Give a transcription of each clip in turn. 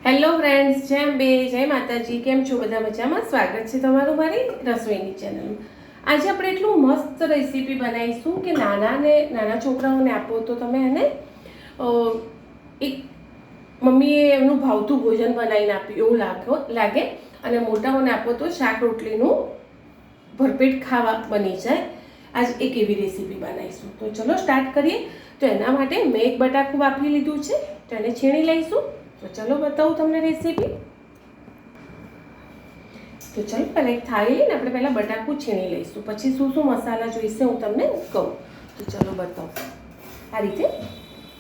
Hello friends, જેમ બે જય માતાજી. કેમ છો બધા? મજામાં? સ્વાગત છે તમારું મારી રસોઈની ચેનલમાં. આજે આપણે એટલું મસ્ત રેસીપી બનાવીશું કે નાના છોકરાઓને આપો તો તમે એને એક મમ્મીએ એમનું ભાવતું ભોજન બનાવીને આપ્યું એવું લાગે, અને મોટાઓને આપો તો શાક રોટલીનું ભરપેટ ખાવા બની જાય. આજ એક એવી રેસીપી બનાવીશું. તો ચલો સ્ટાર્ટ કરીએ. તો એના માટે મેં એક બટાકું વાપરી લીધું છે, તો એને છીણી લઈશું. તો ચલો બતાવું તમને રેસીપી. તો ચલો પહેલાં એક થાળી લઈને આપણે પહેલાં બટાકું છીણી લઈશું, પછી શું શું મસાલા જોઈશે હું તમને કહું. તો ચલો બતાવું. આ રીતે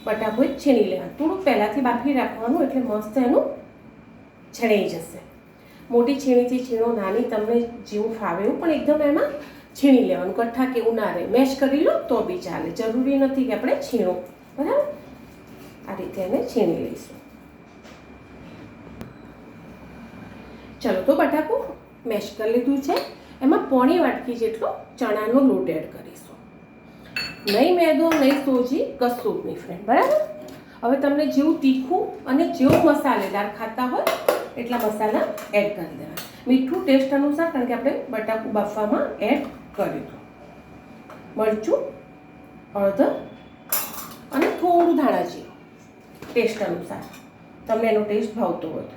બટાકું જ છીણી લેવાનું, થોડુંક પહેલાંથી બાફી રાખવાનું, એટલે મસ્ત એનું છીણાઈ જશે. મોટી છીણીથી છીણો, નાની તમને જેવું ફાવે એવું, પણ એકદમ એમાં છીણી લેવાનું. કઠ્ઠા કેવું ના રહે. મેશ કરી લો તો બી ચાલે, જરૂરી નથી કે આપણે છીણો. બરાબર, આ રીતે એને છીણી લઈશું. ચલો, તો બટાકું મેશ કરી લીધું છે. એમાં પોણી વાટકી જેટલો ચણાનો લોટ એડ કરીશું. નહીં મેદો, નહીં સોજી, કશું જ નહીં ફ્રેન્ડ. બરાબર, હવે તમને જેવું તીખું અને જેવું મસાલેદાર ખાતા હોય એટલા મસાલા એડ કરી દેવા. મીઠું ટેસ્ટ અનુસાર, કારણ કે આપણે બટાકું બાફવામાં એડ કર્યું હતું. મરચું, હળદર અને થોડું ધાણા જીરું ટેસ્ટ અનુસાર, તમને એનો ટેસ્ટ ભાવતો હોય.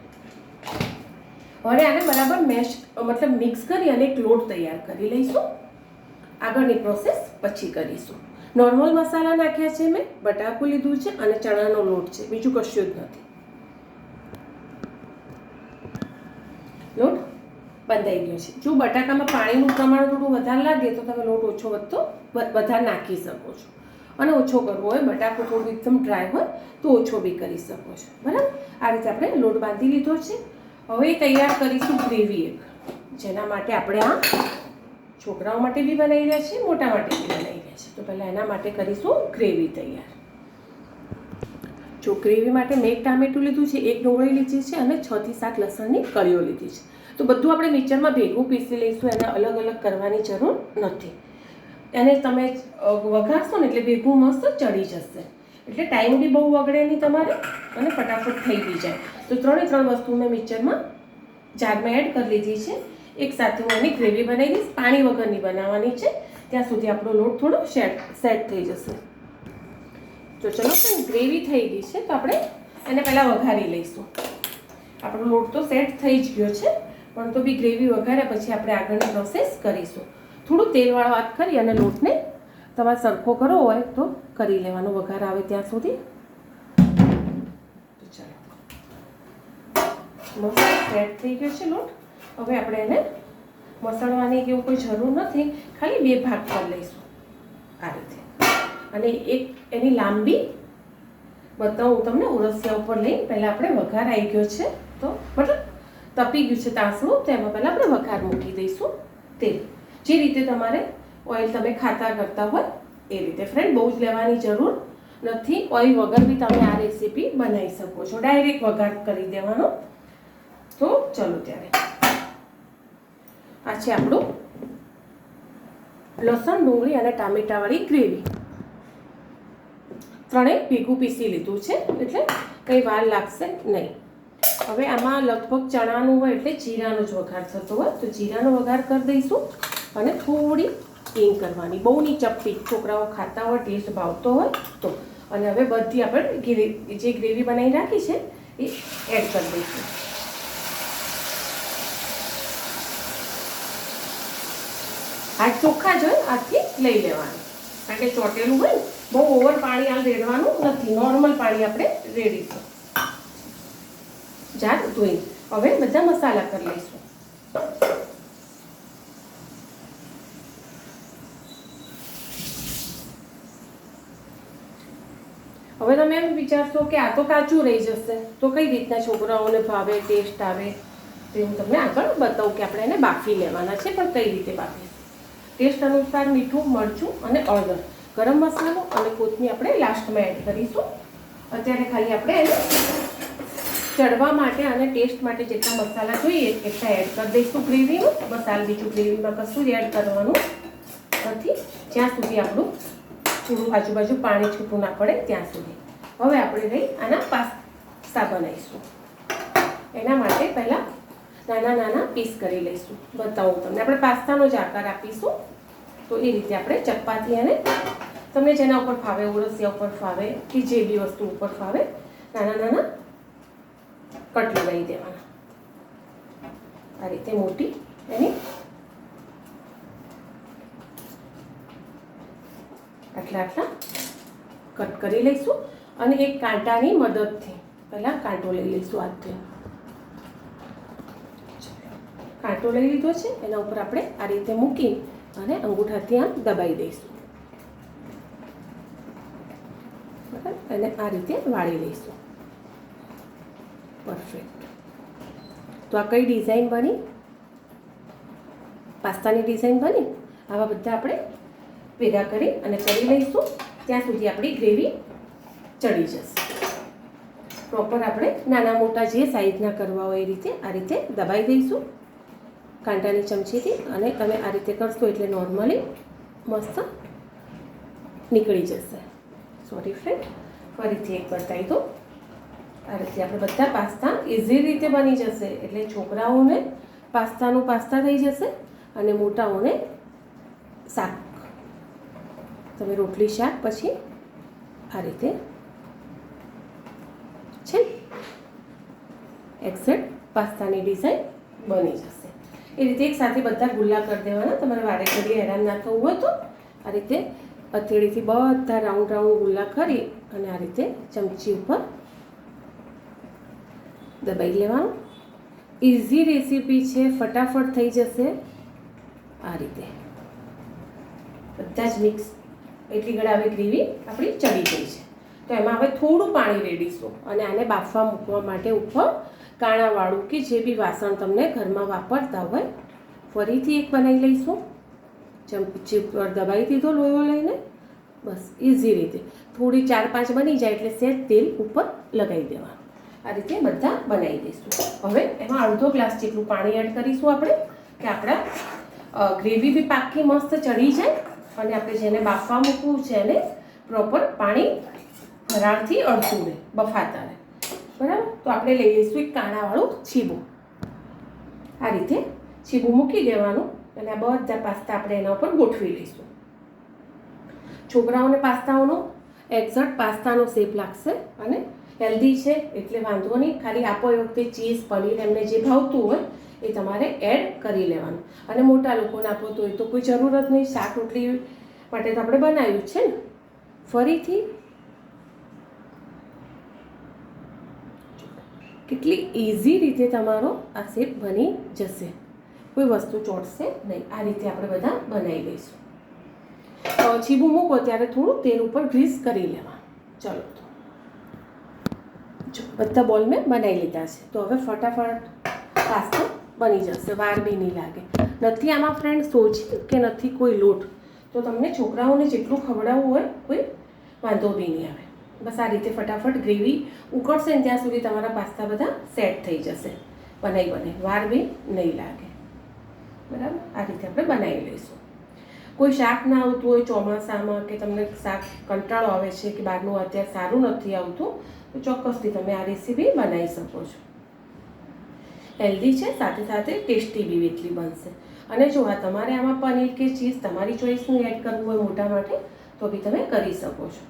હવે આને બરાબર મિક્સ કરી અને એક લોટ તૈયાર કરી લઈશું. આગળની પ્રોસેસ પછી કરીશું. નોર્મલ મસાલા નાખ્યા છે, મેં બટાકું લીધું છે અને ચણાનો લોટ છે, બીજું કશું જ નથી. લોટ બંધાઈ ગયો છે. જો બટાકામાં પાણીનું પ્રમાણ થોડું વધારે લાગે તો તમે લોટ ઓછો વધારે નાખી શકો છો, અને ઓછો કરવો હોય, બટાકું થોડું એકદમ ડ્રાય હોય તો ઓછો બી કરી શકો છો. બરાબર, આ રીતે આપણે લોટ બાંધી લીધો છે. હવે તૈયાર કરીશું ગ્રેવી એક, જેના માટે આપણે આ છોકરાઓ માટે બી બનાવી રહ્યા છીએ, મોટા માટે બી બનાવી રહ્યા છીએ. તો પહેલાં એના માટે કરીશું ગ્રેવી તૈયાર. જો ગ્રેવી માટે મેં એક ટામેટું લીધું છે, એક ડુંગળી લીધી છે અને 6 થી 7 લસણની કળીઓ લીધી છે. તો બધું આપણે મિક્સરમાં ભેગું પીસી લઈશું, એને અલગ અલગ કરવાની જરૂર નથી. એને તમે વઘારશો ને એટલે ભેગું મસ્ત ચડી જશે, એટલે ટાઈમ બી બહુ વગડે નહીં તમારે, અને ફટાફટ થઈ બી જાય. તો 3 વસ્તુ મેં મિક્સરમાં જારમાં એડ કરી લીધી છે. એક સાથે હું એની ગ્રેવી બનાવી દઈશ. પાણી વગરની બનાવવાની છે, ત્યાં સુધી આપણો લોટ થોડો સેટ થઈ જશે. તો ચલો, પણ ગ્રેવી થઈ ગઈ છે, તો આપણે એને પહેલાં વઘારી લઈશું. આપણો લોટ તો સેટ થઈ જ ગયો છે, પણ તો બી ગ્રેવી વઘાર્યા પછી આપણે આગળની પ્રોસેસ કરીશું. થોડું તેલવાળો હાથ કરી અને લોટને તમારે સરખો કરવો હોય તો કરી લેવાનો, વઘાર આવે ત્યાં સુધી. તો ચાલો, મસ્ત સેટ થઈ ગયો છે લોટ. હવે આપણે એને મસળવાની કે એવું કોઈ જરૂર નથી, ખાલી 2 ભાગ કરી લઈશું આ રીતે. અને એક એની લાંબી બતાવું તમને ઉરસિયા ઉપર લઈ. પહેલાં આપણે વઘાર આવી ગયો છે, તો મતલબ તપી ગયું છે તાસણું, તો એમાં પહેલાં આપણે વઘાર મૂકી દઈશું. તેલ જે રીતે તમારે ઓઇલ તમે ખાતા કરતા હોય એ રીતે. ફ્રેન્ડ, બહુ જ લેવાની જરૂર નથી. ઓઇલ વગર બી તમે આ રેસીપી બનાવી શકો છો, ડાયરેક્ટ વઘાર કરી દેવાનો. તો ચલો ત્યારે, આ છે આપણું લસણ, ડુંગળી અને ટામેટાવાળી ગ્રેવી. ત્રણેય ભેગું પીસી લીધું છે, એટલે કંઈ વાર લાગશે નહીં. હવે આમાં લગભગ ચણાનું હોય એટલે જીરાનો જ વઘાર થતો હોય, તો જીરાનો વઘાર કરી દઈશું. અને થોડી હિંગ કરવાની, બહુ નહીં ચપટી, છોકરાઓ ખાતા હોય, ટેસ્ટ ભાવતો હોય તો. અને હવે બધી આપણે જે ગ્રેવી બનાવી રાખી છે એ એડ કરી દઈશું. હાથ ચોખ્ખા જ હોય, હાથથી લઈ લેવાનું, કારણ કે ચોટેલું હોય. બહુ ઓવર પાણી આ રેડવાનું નથી, નોર્મલ પાણી આપણે રેડીશું. જાર ધોઈ હવે બધા મસાલા કરી લઈશું. હવે તમે એમ વિચારશો કે આ તો કાચું રહી જશે, તો કઈ રીતના છોકરાઓને ભાવે, ટેસ્ટ આવે, તો હું તમને આગળ બતાવું કે આપણે એને બાફી લેવાના છે. પણ કઈ રીતે બાફીશું? ટેસ્ટ અનુસાર મીઠું, મરચું અને હળદર, ગરમ મસાલો અને કોથમીર આપણે લાસ્ટમાં એડ કરીશું. અત્યારે ખાલી આપણે એને ચડવા માટે અને ટેસ્ટ માટે જેટલા મસાલા જોઈએ એટલા એડ કરી દઈશું ગ્રેવીમાં. મસાલા બીજું ગ્રેવીમાં કશું જ એડ કરવાનું નથી, જ્યાં સુધી આપણું થોડું આજુબાજુ પાણી છૂટું ના પડે ત્યાં સુધી. હવે આપણે આના પાસ્તા બનાવીશું. એના માટે પહેલાં નાના નાના પીસ કરી લઈશું. બતાવું તમને. આપણે પાસ્તાનો જ આકાર આપીશું. તો એ રીતે આપણે ચપાતી અને તમને જેના ઉપર ફાવે, ઓળસિયા ઉપર ફાવે કે જે બી વસ્તુ ઉપર ફાવે, નાના નાના કટ લગાવી દેવાના. આ રીતે મોટી એની આટલા કટ કરી લઈશું. અને એક કાંટાની મદદથી પહેલાં કાંટો લઈ લઈશું. હાથથી કાંટો લઈ લીધો છે, એના ઉપર આપણે આ રીતે મૂકી અને અંગૂઠાથી આમ દબાઈ દઈશું. બરાબર, અને આ રીતે વાળી લઈશું. પરફેક્ટ. તો આ કઈ ડિઝાઇન બની? પાસ્તાની ડિઝાઇન બની. આવા બધા આપણે ભેગા કરી અને કરી લઈશું. ત્યાં સુધી આપણી ગ્રેવી ચડી જશે. પ્રોપર આપણે નાના મોટા જે સાઈઝના કરવા હોય એ રીતે આ રીતે દબાઈ દઈશું કાંટાની ચમચીથી. અને તમે આ રીતે કરશો એટલે નોર્મલી મસ્ત નીકળી જશે. સોરી ફ્રેન્ડ, ફરીથી એક બતાવી દો. આ રીતે આપણે બધા પાસ્તા ઇઝી રીતે બની જશે. એટલે છોકરાઓને પાસ્તાનું પાસ્તા થઈ જશે અને મોટાઓને શાક. તમે રોટલી શાક પછી આ રીતે છે એક્ઝેક્ટ પાસ્તાની ડિઝાઇન બની જશે. એ રીતે એક સાથે બધા ગુલ્લા કરી દેવાના. તમારે વારે ઘડીએ હેરાન ના થવું હોય તો આ રીતે હથેળીથી બધા રાઉન્ડ રાઉન્ડ ગુલ્લા કરી અને આ રીતે ચમચી ઉપર દબાઈ લેવાનું. ઇઝી રેસીપી છે, ફટાફટ થઈ જશે. આ રીતે બધા જ મિક્સ. એટલી ઘડી હવે ગ્રેવી આપણી ચડી ગઈ છે. તો એમાં હવે થોડું પાણી રેડીશું અને આને બાફવા મૂકવા માટે ઉપર કાણાવાળું કે જે બી વાસણ તમને ઘરમાં વાપરતા હોય ફરીથી એક બનાવી લઈશું. ચમચી ઉપર દબાઈ દીધો લોયો લઈને. બસ ઇઝી રીતે થોડી 4-5 બની જાય એટલે સહેજ તેલ ઉપર લગાવી દેવાનું. આ રીતે બધા બનાવી દઈશું. હવે એમાં અડધો ગ્લાસ જેટલું પાણી એડ કરીશું આપણે, કે આપણા ગ્રેવી બી પાકી મસ્ત ચડી જાય અને આપણે જેને બાફવા મૂકવું છે એને પ્રોપર પાણી વરાળથી અડતું રહે, બફાતા રહે. બરાબર. તો આપણે લઈ લઈશું એક કાણાવાળું છીબું. આ રીતે છીબું મૂકી દેવાનું અને આ બધા પાસ્તા આપણે એના ઉપર ગોઠવી લઈશું. છોકરાઓને પાસ્તાઓનો એક્ઝેક્ટ પાસ્તાનો શેપ લાગશે અને હેલ્ધી છે એટલે વાંધો નહીં. ખાલી આપો એ વખતે ચીઝ, પનીર એમને જે ભાવતું હોય એ તમારે એડ કરી લેવાનું. અને મોટા લોકોને આપો તો એ તો કોઈ જરૂર જ નહીં. શાક રોટલી માટે તો આપણે બનાવ્યું છે ને. ફરીથી કેટલી ઇઝી રીતે તમારો આ શેપ બની જશે. કોઈ વસ્તુ ચોટશે નહીં. આ રીતે આપણે બધા બનાવી લઈશું. છીબું મૂકો ત્યારે થોડું તેલ ઉપર ગ્રીસ કરી લેવાનું. ચલો તો જો બધા બોલ મેં બનાવી લીધા છે. તો હવે ફટાફટ પાસ્તા બની જશે. વાર બી નહીં લાગે. નથી આમાં ફ્રેન્ડ સોજી કે નથી કોઈ લોટ, તો તમને છોકરાઓને જેટલું ખવડાવવું હોય કોઈ વાંધો બી નહીં આવે. બસ આ રીતે ફટાફટ ગ્રેવી ઉકળશે ને ત્યાં સુધી તમારા પાસ્તા બધા સેટ થઈ જશે. બનાવી વાર બી નહીં લાગે. બરાબર. આ રીતે આપણે બનાવી લઈશું. કોઈ શાક ના આવતું હોય ચોમાસામાં કે તમને શાક કંટાળો આવે છે કે બહારનું અત્યારે સારું નથી આવતું, તો ચોક્કસથી તમે આ રેસીપી બનાવી શકો છો. હેલ્ધી છે, સાથે સાથે ટેસ્ટી બી એટલી બનશે. અને જો આ તમારે આમાં પનીર કે ચીઝ તમારી ચોઈસનું એડ કરવું હોય મોટા માટે તો બી તમે કરી શકો છો.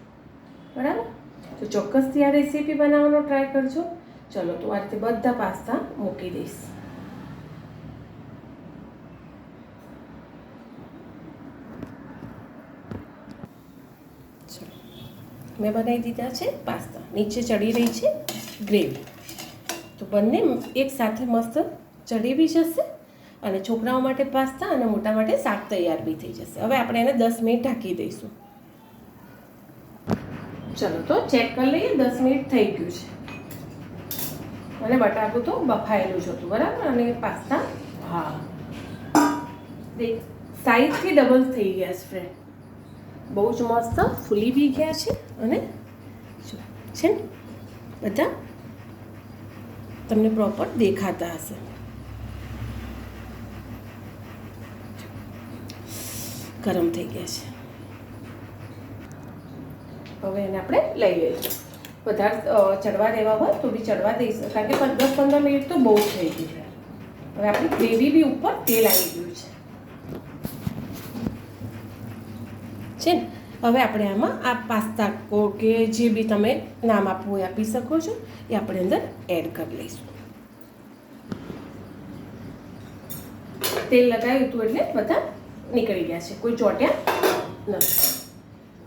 બરાબર. તો ચોક્કસથી આ રેસીપી બનાવવાનો ટ્રાય કરજો. ચલો તો આ રીતે બધા પાસ્તા મૂકી દઈશ. મેં બનાવી દીધા છે પાસ્તા. નીચે ચડી રહી છે ગ્રેવી. તો બંને એક સાથે મસ્ત ચડી બી જશે અને છોકરાઓ માટે પાસ્તા અને મોટા માટે શાક તૈયાર બી થઈ જશે. હવે આપણે એને 10 મિનિટ ઢાંકી દઈશું. ચલો તો ચેક કરી લઈએ. 10 મિનિટ થઈ ગયું છે અને બટાકું તો બફાયેલું જ હતું. બરાબર. અને પાસ્તા હા દેખ સાઈઝથી ડબલ થઈ ગયા છે ફ્રેન્ડ. બહુ જ મસ્ત ફૂલી બી ગયા છે અને છે ને બધા તમને પ્રોપર દેખાતા હશે. ગરમ થઈ ગયા છે. હવે એને આપણે લઈ લઈશું. વધારે ચડવા દેવા હોય તો બી ચડવા દઈશું, કારણ કે 10-15 મિનિટ તો બહુ જ થઈ ગઈ છે. હવે આપણી ગ્રેવી બી ઉપર તેલ આવી ગયું છે ને. હવે આપણે આમાં આ પાસ્તા કે જે બી તમે નામ આપવું એ આપી શકો છો, એ આપણે અંદર એડ કરી લઈશું. તેલ લગાવ્યું હતું એટલે બધા નીકળી ગયા છે, કોઈ ચોટ્યા નથી.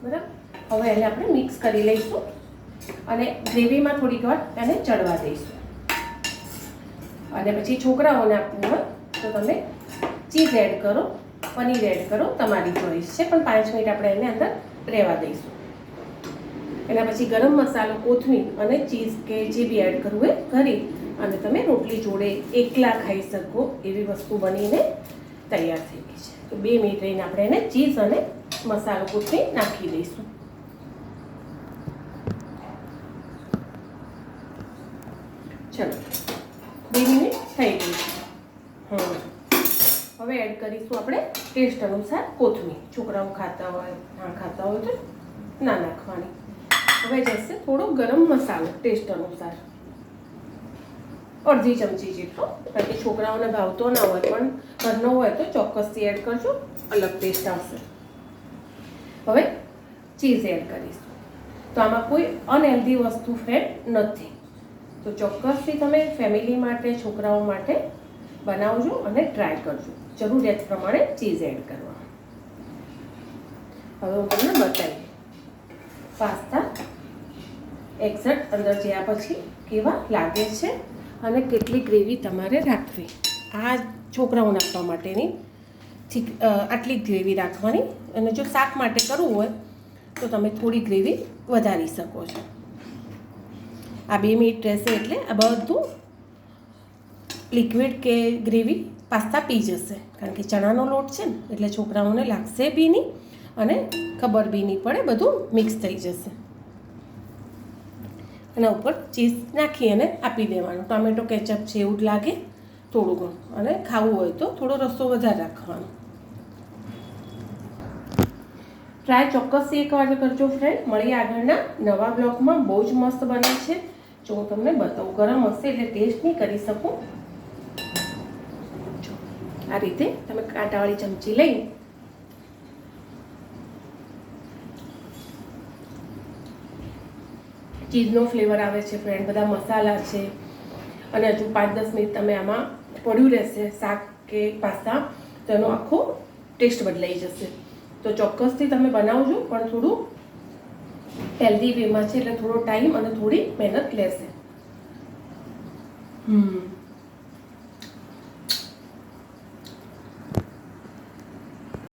બરાબર, હવે એને આપણે મિક્સ કરી લઈશું અને ગ્રેવીમાં થોડીક વાર એને ચડવા દઈશું. અને પછી છોકરાઓને આપવું હોય તો તમે ચીઝ એડ કરો, પનીર એડ કરો, તમારી ચોઈસ છે, પણ 5 મિનિટ આપણે એને અંદર રહેવા દઈશું. એના પછી ગરમ મસાલો, કોથમીર અને ચીઝ કે જે બી એડ કરવું એ કરી અને તમે રોટલી જોડે એકલા ખાઈ શકો એવી વસ્તુ બનીને તૈયાર થઈ ગઈ છે. તો 2 મિનિટ રહીને આપણે એને ચીઝ અને મસાલો કોથમીર નાખી દઈશું. ચલો, 2 મિનિટ થઈ ગઈ છે. હવે એડ કરીશું આપણે ટેસ્ટ અનુસાર કોથમીર. છોકરાઓ ખાતા હોય, ના ખાતા હોય તો ના નાખવાની. હવે જશે થોડો ગરમ મસાલો ટેસ્ટ અનુસાર, અડધી ચમચી જેટલો, કારણ કે છોકરાઓને ભાવતો ના હોય, પણ ઘરનો હોય તો ચોક્કસથી એડ કરજો, અલગ ટેસ્ટ આવશે. હવે ચીઝ એડ કરીશું. તો આમાં કોઈ અનહેલ્ધી વસ્તુ ફેટ નથી, તો ચોક્કસથી તમે ફેમિલી માટે, છોકરાઓ માટે બનાવજો અને ટ્રાય કરજો. જરૂરિયાત પ્રમાણે ચીઝ એડ કરવા. હવે હું તમને બતાવી પાસ્તા એક્ઝેક્ટ અંદર જ્યાં પછી કેવા લાગે છે અને કેટલી ગ્રેવી તમારે રાખવી. આ છોકરાઓને આપવા માટેની આટલી ગ્રેવી રાખવાની, અને જો શાક માટે કરવું હોય તો તમે થોડી ગ્રેવી વધારી શકો છો. આ 2 મિનિટ રહેશે એટલે આ બધું લિક્વિડ કે ગ્રેવી પાસ્તા પી જશે, કારણ કે ચણાનો લોટ છે ને એટલે છોકરાઓને લાગશે બી નહીં અને ખબર બી નહીં પડે, બધું મિક્સ થઈ જશે. એના ઉપર ચીઝ નાખી અને આપી દેવાનું. ટોમેટો કેચઅપ છે એવું જ લાગે થોડું ઘણું, અને ખાવું હોય તો થોડો રસો વધારે રાખવાનો. ટ્રાય ચોક્કસથી એક વાર કરજો ફ્રેન્ડ. મળીએ આગળના નવા બ્લોગમાં. બહુ જ મસ્ત બને છે. જો હું તમને બતાવું, ગરમ હશે એટલે ટેસ્ટ નહીં કરી શકું. આ રીતે તમે કાંટાવાળી ચમચી લઈ ચીઝનો ફ્લેવર આવે છે ફ્રેન્ડ, બધા મસાલા છે, અને હજુ 5-10 મિનિટ તમે આમાં પડ્યું રહેશે શાક કે પાસ્તા, તો એનો આખો ટેસ્ટ બદલાઈ જશે. તો ચોક્કસથી તમે બનાવજો, પણ થોડું હેલ્ધી વેમાં છે એટલે થોડો ટાઈમ અને થોડી મહેનત લેશે.